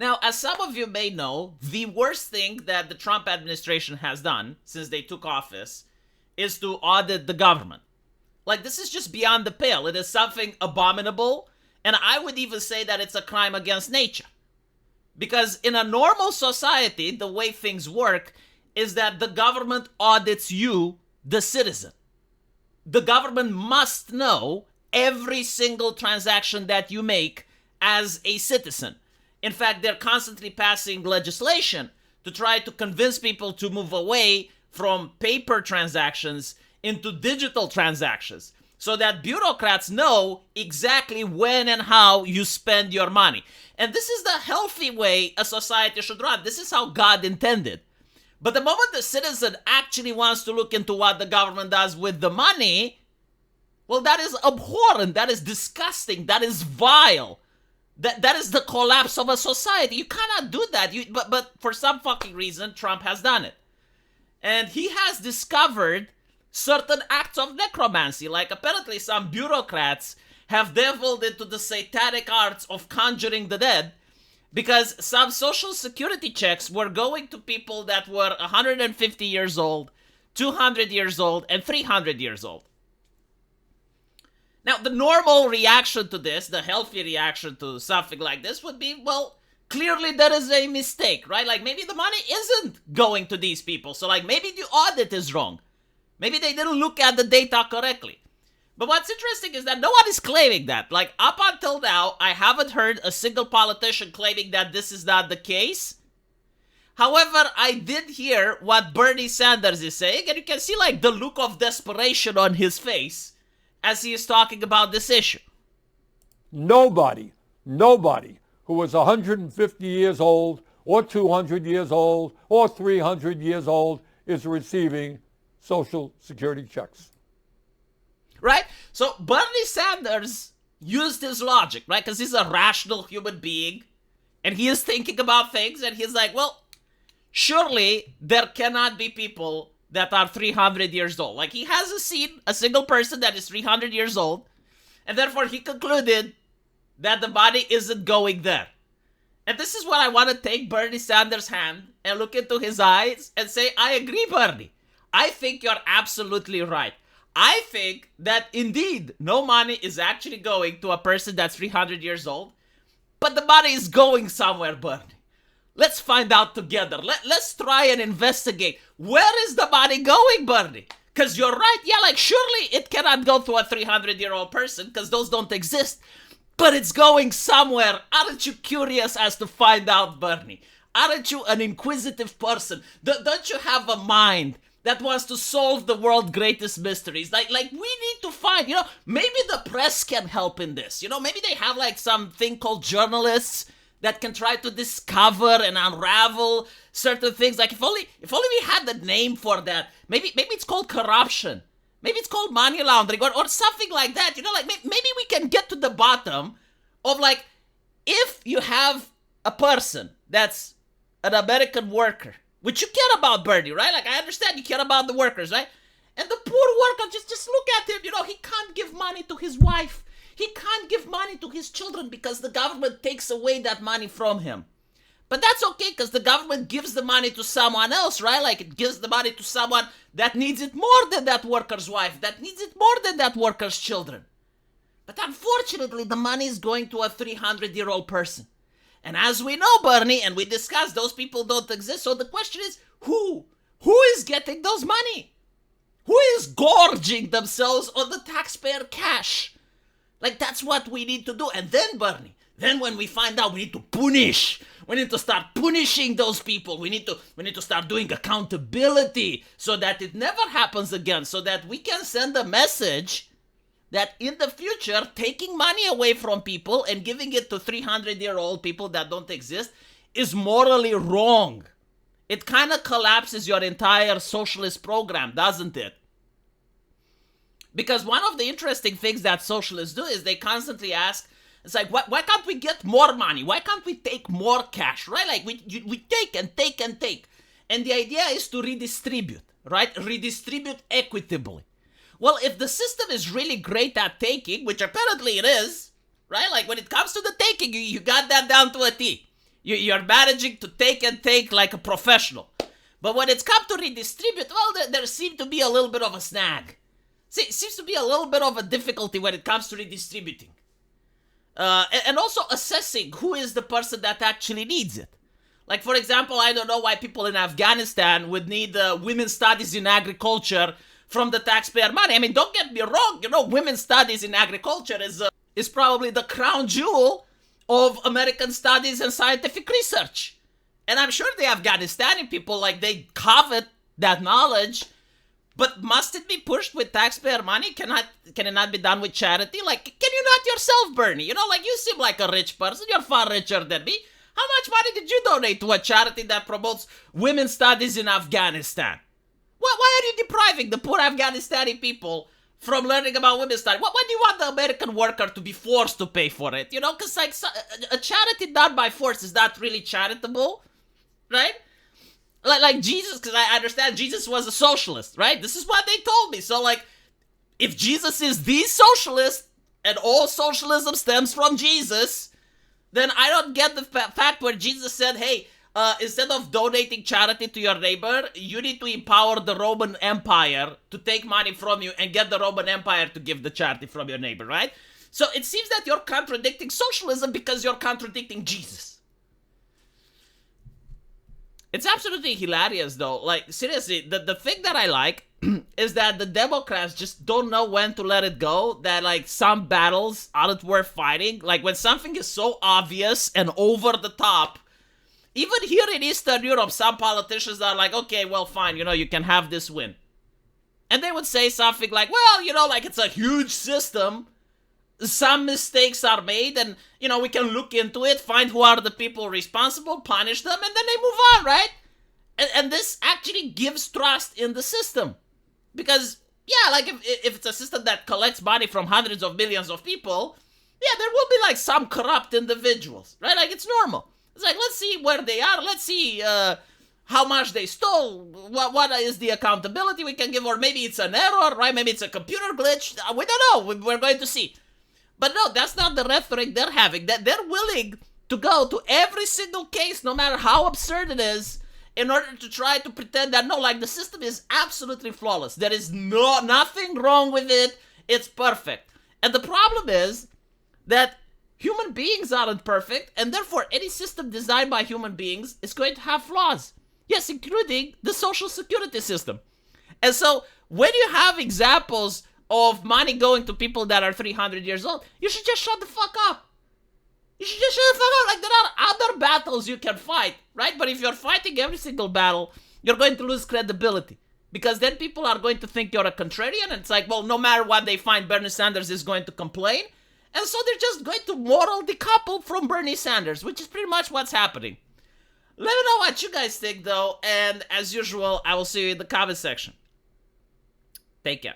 Now, as some of you may know, the worst thing that the Trump administration has done since they took office is to audit the government. Like, this is just beyond the pale. It is something abominable, and I would even say that it's a crime against nature. Because in a normal society, the way things work is that the government audits you, the citizen. The government must know every single transaction that you make as a citizen. In fact, they're constantly passing legislation to try to convince people to move away from paper transactions into digital transactions so that bureaucrats know exactly when and how you spend your money. And this is the healthy way a society should run. This is how God intended. But the moment the citizen actually wants to look into what the government does with the money, well, that is abhorrent, that is disgusting, that is vile. That is the collapse of a society. You cannot do that. But for some fucking reason, Trump has done it. And he has discovered certain acts of necromancy. Like, apparently some bureaucrats have delved into the satanic arts of conjuring the dead, because some social security checks were going to people that were 150 years old, 200 years old, and 300 years old. Now, the normal reaction to this, the healthy reaction to something like this would be, well, clearly there is a mistake, right? Like, maybe the money isn't going to these people. So, like, maybe the audit is wrong. Maybe they didn't look at the data correctly. But what's interesting is that no one is claiming that. Like, up until now, I haven't heard a single politician claiming that this is not the case. However, I did hear what Bernie Sanders is saying, and you can see, like, the look of desperation on his face as he is talking about this issue. Nobody who was 150 years old or 200 years old or 300 years old is receiving Social Security checks. Right? So Bernie Sanders used his logic, right? Because he's a rational human being and he is thinking about things and he's like, well, surely there cannot be people that are 300 years old. Like, he hasn't seen a single person that is 300 years old, and therefore he concluded that the money isn't going there. And this is what I want to take Bernie Sanders' hand and look into his eyes and say, I agree, Bernie. I think you're absolutely right. I think that indeed no money is actually going to a person that's 300 years old, but the money is going somewhere, Bernie. Let's find out together. Let's try and investigate. Where is the money going, Bernie? Because you're right. Yeah, like, surely it cannot go to a 300-year-old person because those don't exist. But it's going somewhere. Aren't you curious as to find out, Bernie? Aren't you an inquisitive person? Don't you have a mind that wants to solve the world's greatest mysteries? Like we need to find, maybe the press can help in this. Maybe they have like something called journalists that can try to discover and unravel certain things. Like, if only we had the name for that. Maybe it's called corruption. Maybe it's called money laundering or something like that. Like, maybe we can get to the bottom of, like, if you have a person that's an American worker, which you care about, Bernie, right? Like, I understand you care about the workers, right? And the poor worker, just look at him, he can't give money to his wife. He can't give money to his children because the government takes away that money from him. But that's okay because the government gives the money to someone else, right? Like, it gives the money to someone that needs it more than that worker's wife, that needs it more than that worker's children. But unfortunately, the money is going to a 300-year-old person. And as we know, Bernie, and we discussed, those people don't exist. So the question is, who? Who is getting those money? Who is gorging themselves on the taxpayer cash? Like, that's what we need to do. And then, Bernie, when we find out, we need to punish. We need to start punishing those people. We need to start doing accountability so that it never happens again, so that we can send a message that in the future, taking money away from people and giving it to 300-year-old people that don't exist is morally wrong. It kind of collapses your entire socialist program, doesn't it? Because one of the interesting things that socialists do is they constantly ask, it's like, why can't we get more money? Why can't we take more cash, right? Like, we take and take and take. And the idea is to redistribute, right? Redistribute equitably. Well, if the system is really great at taking, which apparently it is, right? Like, when it comes to the taking, you got that down to a T. You're managing to take and take like a professional. But when it's come to redistribute, well, there seems to be a little bit of a snag. See, it seems to be a little bit of a difficulty when it comes to redistributing. And also assessing who is the person that actually needs it. Like, for example, I don't know why people in Afghanistan would need women's studies in agriculture from the taxpayer money. I mean, don't get me wrong, women's studies in agriculture is probably the crown jewel of American studies and scientific research. And I'm sure the Afghanistani people, like, they covet that knowledge, but must it be pushed with taxpayer money? Can it not be done with charity? Like, can you not yourself, Bernie? You seem like a rich person. You're far richer than me. How much money did you donate to a charity that promotes women's studies in Afghanistan? Why are you depriving the poor Afghanistani people from learning about women's studies? Why do you want the American worker to be forced to pay for it? Because like a charity done by force is not really charitable, right? Like Jesus, because I understand Jesus was a socialist, right? This is what they told me. So like, if Jesus is the socialist and all socialism stems from Jesus, then I don't get the fact where Jesus said, hey, instead of donating charity to your neighbor, you need to empower the Roman Empire to take money from you and get the Roman Empire to give the charity from your neighbor, right? So it seems that you're contradicting socialism because you're contradicting Jesus. It's absolutely hilarious, though. Like, seriously, the thing that I like is that the Democrats just don't know when to let it go, that, like, some battles aren't worth fighting. Like, when something is so obvious and over the top, even here in Eastern Europe, some politicians are like, okay, well, fine, you can have this win. And they would say something like, well, like, it's a huge system. Some mistakes are made and, we can look into it, find who are the people responsible, punish them, and then they move on, right? And this actually gives trust in the system. Because, yeah, like, if it's a system that collects money from hundreds of millions of people, yeah, there will be, like, some corrupt individuals, right? Like, it's normal. It's like, let's see where they are, let's see how much they stole, what is the accountability we can give, or maybe it's an error, right? Maybe it's a computer glitch, we don't know, we're going to see. But no, that's not the rhetoric they're having. That they're willing to go to every single case, no matter how absurd it is, in order to try to pretend that, no, like, the system is absolutely flawless. There is nothing wrong with it. It's perfect. And the problem is that human beings aren't perfect, and therefore any system designed by human beings is going to have flaws. Yes, including the social security system. And so when you have examples of money going to people that are 300 years old, you should just shut the fuck up. You should just shut the fuck up. Like, there are other battles you can fight, right? But if you're fighting every single battle, you're going to lose credibility. Because then people are going to think you're a contrarian, and it's like, well, no matter what they find, Bernie Sanders is going to complain. And so they're just going to moral decouple from Bernie Sanders, which is pretty much what's happening. Let me know what you guys think, though, and as usual, I will see you in the comment section. Take care.